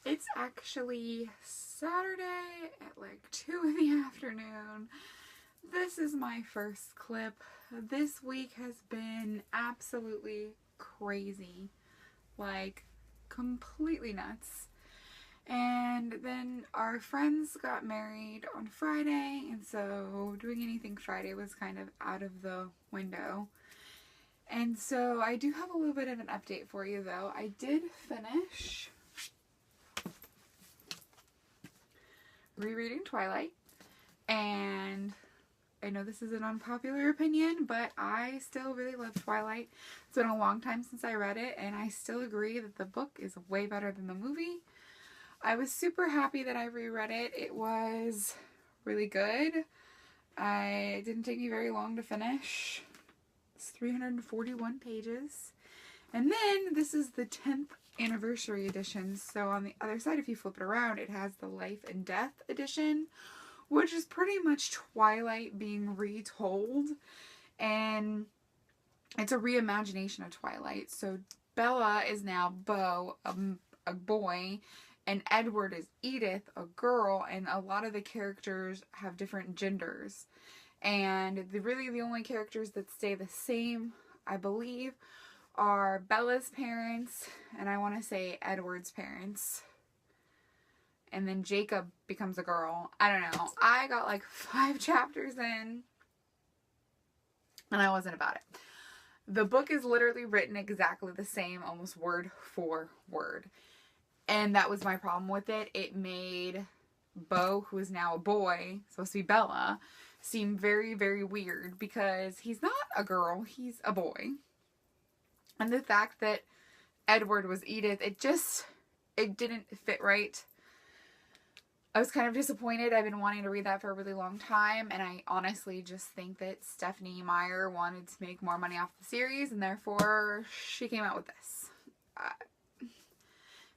It's actually Saturday at like 2 in the afternoon. This is my first clip. This week has been absolutely crazy. Like, completely nuts. And then our friends got married on Friday, and so doing anything Friday was kind of out of the window. And so I do have a little bit of an update for you, though. I did finish rereading Twilight, and I know this is an unpopular opinion, but I still really love Twilight. It's been a long time since I read it, and I still agree that the book is way better than the movie. I was super happy that I reread it. It was really good. It didn't take me very long to finish. It's 341 pages. And then this is the 10th anniversary edition. So on the other side, if you flip it around, it has the Life and Death edition, which is pretty much Twilight being retold. And it's a reimagination of Twilight. So Bella is now Beau, a boy, and Edward is Edith, a girl, and a lot of the characters have different genders. And really the only characters that stay the same, I believe, are Bella's parents, and I want to say Edward's parents. And then Jacob becomes a girl. I don't know. I got like 5 chapters in, and I wasn't about it. The book is literally written exactly the same, almost word for word. And that was my problem with it. It made Beau, who is now a boy, supposed to be Bella, seem very, very weird because he's not a girl, he's a boy. And the fact that Edward was Edith, it didn't fit right. I was kind of disappointed. I've been wanting to read that for a really long time, and I honestly just think that Stephenie Meyer wanted to make more money off the series, and therefore she came out with this.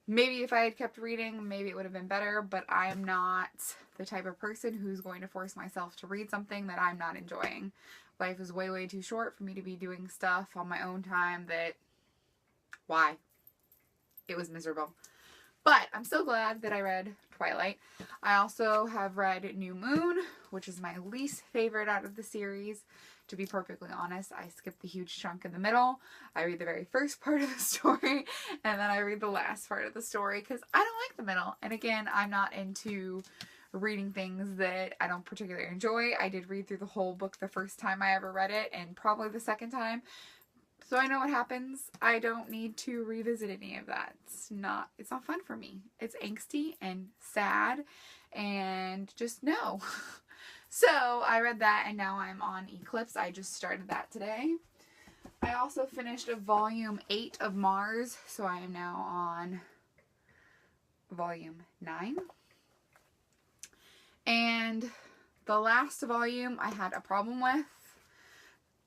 Maybe if I had kept reading, maybe it would have been better, but I am not the type of person who's going to force myself to read something that I'm not enjoying. Life is way, way too short for me to be doing stuff on my own time that, why? It was miserable. But I'm so glad that I read Twilight. I also have read New Moon, which is my least favorite out of the series. To be perfectly honest, I skipped the huge chunk in the middle. I read the very first part of the story, and then I read the last part of the story because I don't like the middle. And again, I'm not into reading things that I don't particularly enjoy. I did read through the whole book the first time I ever read it, and probably the second time. So I know what happens. I don't need to revisit any of that. It's not fun for me. It's angsty and sad and just no. So I read that, and now I'm on Eclipse. I just started that today. I also finished volume 8 of Mars, so I am now on volume 9. And the last volume I had a problem with.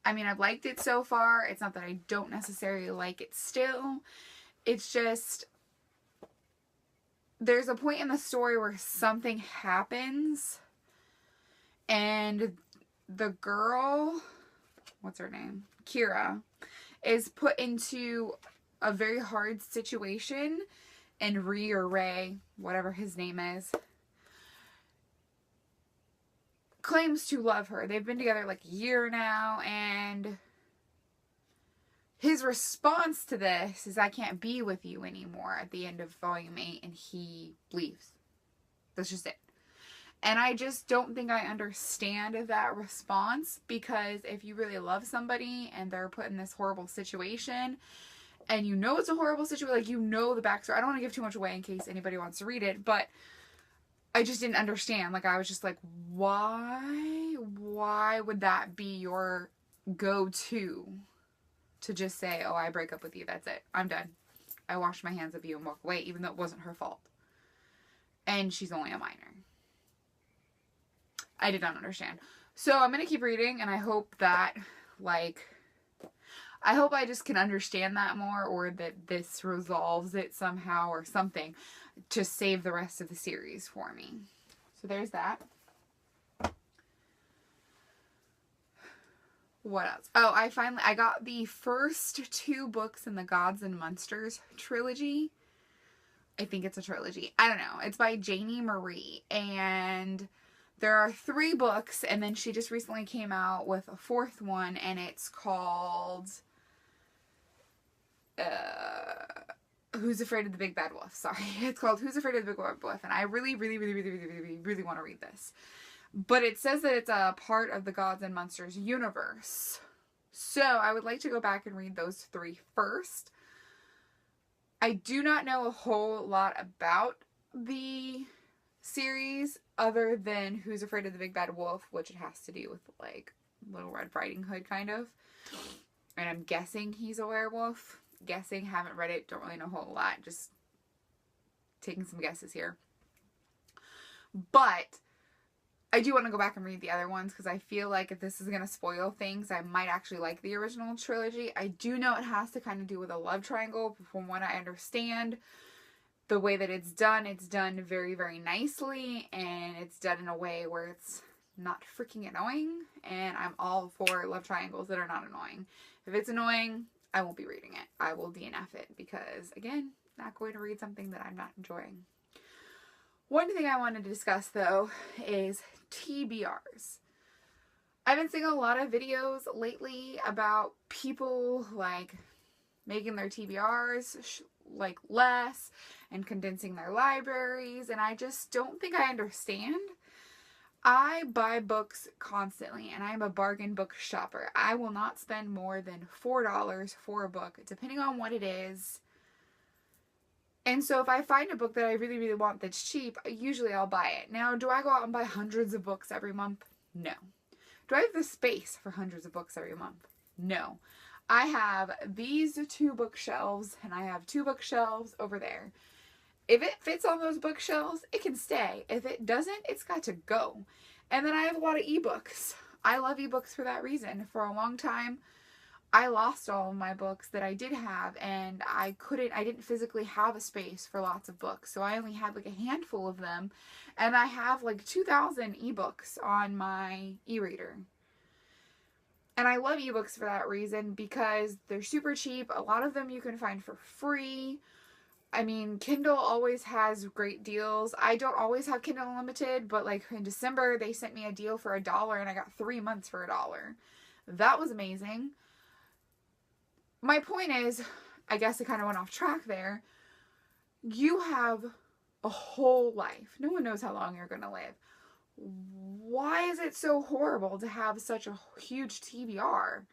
I mean, I've liked it so far. It's not that I don't necessarily like it still. It's just, there's a point in the story where something happens, and the girl, what's her name? Kira, is put into a very hard situation, and Ray, whatever his name is, claims to love her. They've been together like a year now, and his response to this is, I can't be with you anymore at the end of volume 8, and he leaves. That's just it. And I just don't think I understand that response, because if you really love somebody and they're put in this horrible situation, and you know it's a horrible situation, like you know the backstory. I don't want to give too much away in case anybody wants to read it, but I just didn't understand. Like, I was just like, why would that be your go-to? To just say, oh, I break up with you, that's it, I'm done. I wash my hands of you and walk away, even though it wasn't her fault. And she's only a minor. I did not understand. So I'm going to keep reading, and I hope that, like, I hope I just can understand that more, or that this resolves it somehow or something to save the rest of the series for me. So there's that. What else? Oh, I got the first 2 books in the Gods and Monsters trilogy. I think it's a trilogy. I don't know. It's by Janie Marie, and there are 3 books, and then she just recently came out with a 4th one, and it's called Who's Afraid of the Big Bad Wolf? Sorry. It's called Who's Afraid of the Big Bad Wolf, and I really want to read this. But it says that it's a part of the Gods and Monsters universe. So I would like to go back and read those 3 first. I do not know a whole lot about the series other than Who's Afraid of the Big Bad Wolf, which it has to do with like Little Red Riding Hood kind of. And I'm guessing he's a werewolf. Guessing, haven't read it, don't really know a whole lot, just taking some guesses here. But I do want to go back and read the other ones because I feel like if this is going to spoil things, I might actually like the original trilogy. I do know it has to kind of do with a love triangle, but from what I understand, the way that it's done very, very nicely, and it's done in a way where it's not freaking annoying, and I'm all for love triangles that are not annoying. If it's annoying, I won't be reading it. I will DNF it because, again, not going to read something that I'm not enjoying. One thing I wanted to discuss, though, is TBRs. I've been seeing a lot of videos lately about people, like, making their TBRs, like, less and condensing their libraries, and I just don't think I understand. I buy books constantly, and I'm a bargain book shopper. I will not spend more than $4 for a book, depending on what it is. And so if I find a book that I really, really want that's cheap, usually I'll buy it. Now, do I go out and buy hundreds of books every month? No. Do I have the space for hundreds of books every month? No. I have these 2 bookshelves, and I have 2 bookshelves over there. If it fits on those bookshelves, it can stay. If it doesn't, it's got to go. And then I have a lot of ebooks. I love ebooks for that reason. For a long time, I lost all of my books that I did have, and I didn't physically have a space for lots of books. So I only had like a handful of them, and I have like 2,000 ebooks on my e-reader. And I love ebooks for that reason because they're super cheap. A lot of them you can find for free. I mean, Kindle always has great deals. I don't always have Kindle Unlimited, but like in December, they sent me a deal for $1 and I got 3 months for $1. That was amazing. My point is, I guess I kind of went off track there. You have a whole life. No one knows how long you're going to live. Why is it so horrible to have such a huge TBR?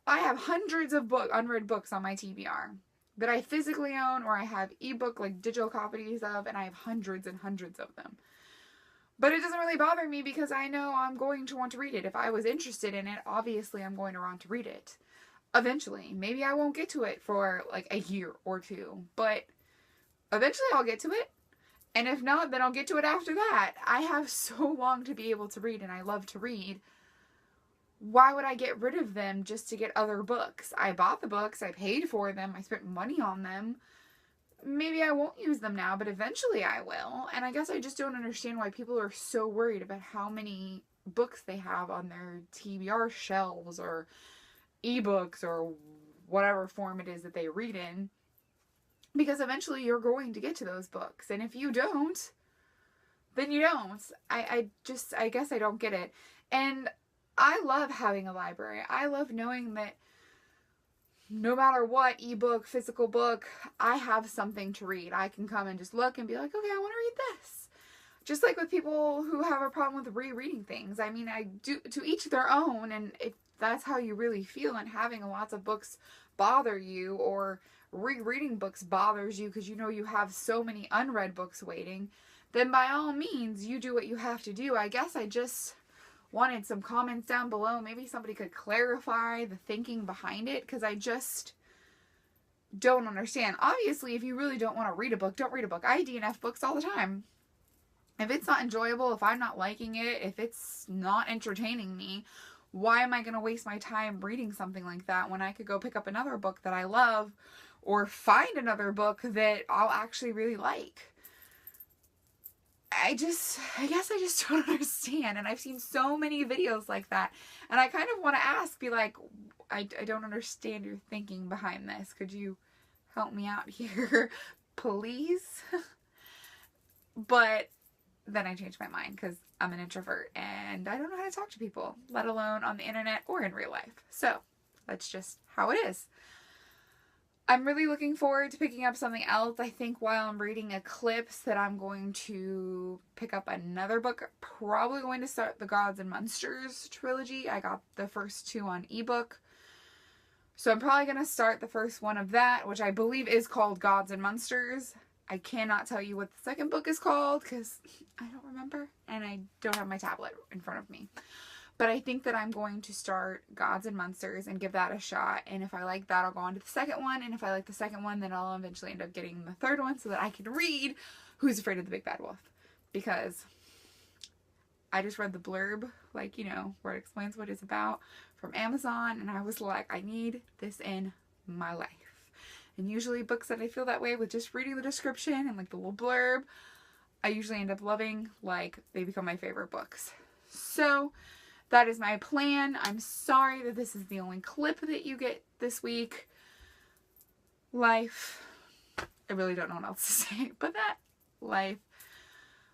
I have hundreds of unread books on my TBR that I physically own, or I have ebook, like digital copies of, and I have hundreds and hundreds of them. But it doesn't really bother me because I know I'm going to want to read it. If I was interested in it, obviously I'm going to want to read it. Eventually. Maybe I won't get to it for like a year or 2, but eventually I'll get to it. And if not, then I'll get to it after that. I have so long to be able to read, and I love to read. Why would I get rid of them just to get other books? I bought the books, I paid for them, I spent money on them. Maybe I won't use them now, but eventually I will. And I guess I just don't understand why people are so worried about how many books they have on their TBR shelves or ebooks or whatever form it is that they read in. Because eventually you're going to get to those books. And if you don't, then you don't. I guess I don't get it. And I love having a library. I love knowing that no matter what, ebook, physical book, I have something to read. I can come and just look and be like, okay, I want to read this. Just like with people who have a problem with rereading things. I mean, I do, to each their own, and if that's how you really feel and having lots of books bother you, or rereading books bothers you because you know you have so many unread books waiting, then by all means, you do what you have to do. I guess I just wanted some comments down below. Maybe somebody could clarify the thinking behind it, because I just don't understand. Obviously, if you really don't want to read a book, don't read a book. I DNF books all the time. If it's not enjoyable, if I'm not liking it, if it's not entertaining me, why am I going to waste my time reading something like that when I could go pick up another book that I love, or find another book that I'll actually really like? I guess I just don't understand. And I've seen so many videos like that. And I kind of want to ask, be like, I don't understand your thinking behind this. Could you help me out here? please. But then I changed my mind because I'm an introvert and I don't know how to talk to people, let alone on the internet or in real life. So that's just how it is. I'm really looking forward to picking up something else. I think while I'm reading Eclipse that I'm going to pick up another book. Probably going to start the Gods and Monsters trilogy. I got the first 2 on ebook. So I'm probably going to start the first one of that, which I believe is called Gods and Monsters. I cannot tell you what the second book is called because I don't remember and I don't have my tablet in front of me. But I think that I'm going to start Gods and Monsters and give that a shot. And if I like that, I'll go on to the second one. And if I like the second one, then I'll eventually end up getting the third one so that I can read Who's Afraid of the Big Bad Wolf. Because I just read the blurb, like, you know, where it explains what it's about from Amazon. And I was like, I need this in my life. And usually books that I feel that way with just reading the description and like the little blurb, I usually end up loving, like they become my favorite books. So that is my plan. I'm sorry that this is the only clip that you get this week. Life. I really don't know what else to say, but that life.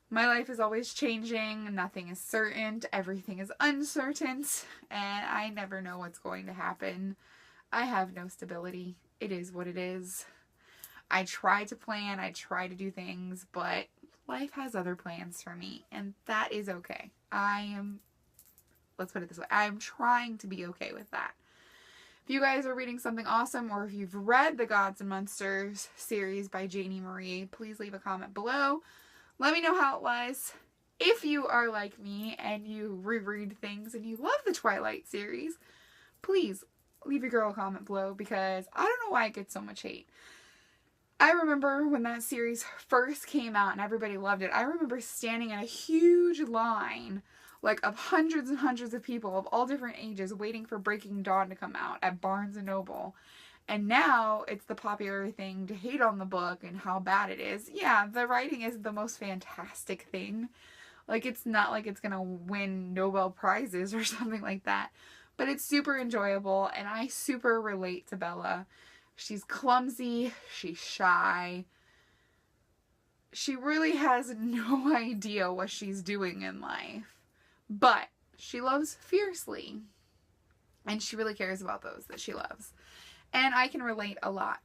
My life is always changing. Nothing is certain. Everything is uncertain. And I never know what's going to happen. I have no stability. It is what it is. I try to plan. I try to do things, but life has other plans for me. And that is okay. Let's put it this way. I'm trying to be okay with that. If you guys are reading something awesome or if you've read the Gods and Monsters series by Janie Marie, please leave a comment below. Let me know how it was. If you are like me and you reread things and you love the Twilight series, please leave your girl a comment below because I don't know why it gets so much hate. I remember when that series first came out and everybody loved it. I remember standing in a huge line like of hundreds and hundreds of people of all different ages waiting for Breaking Dawn to come out at Barnes & Noble. And now it's the popular thing to hate on the book and how bad it is. Yeah, the writing is the most fantastic thing. Like, it's not like it's gonna win Nobel Prizes or something like that. But it's super enjoyable and I super relate to Bella. She's clumsy, she's shy. She really has no idea what she's doing in life. But she loves fiercely. And she really cares about those that she loves. And I can relate a lot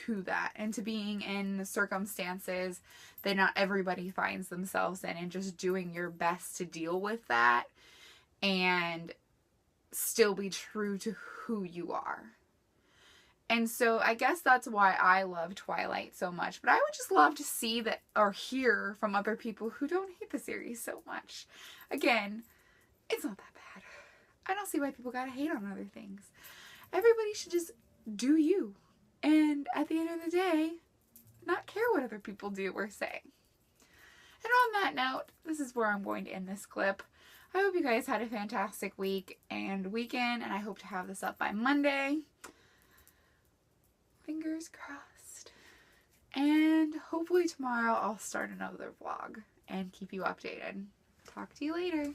to that. And to being in circumstances that not everybody finds themselves in. And just doing your best to deal with that. And still be true to who you are. And so I guess that's why I love Twilight so much. But I would just love to see that or hear from other people who don't hate the series so much. Again, it's not that bad. I don't see why people gotta hate on other things. Everybody should just do you. And at the end of the day, not care what other people do or say. And on that note, this is where I'm going to end this clip. I hope you guys had a fantastic week and weekend. And I hope to have this up by Monday. Fingers crossed. And hopefully tomorrow I'll start another vlog and keep you updated. Talk to you later.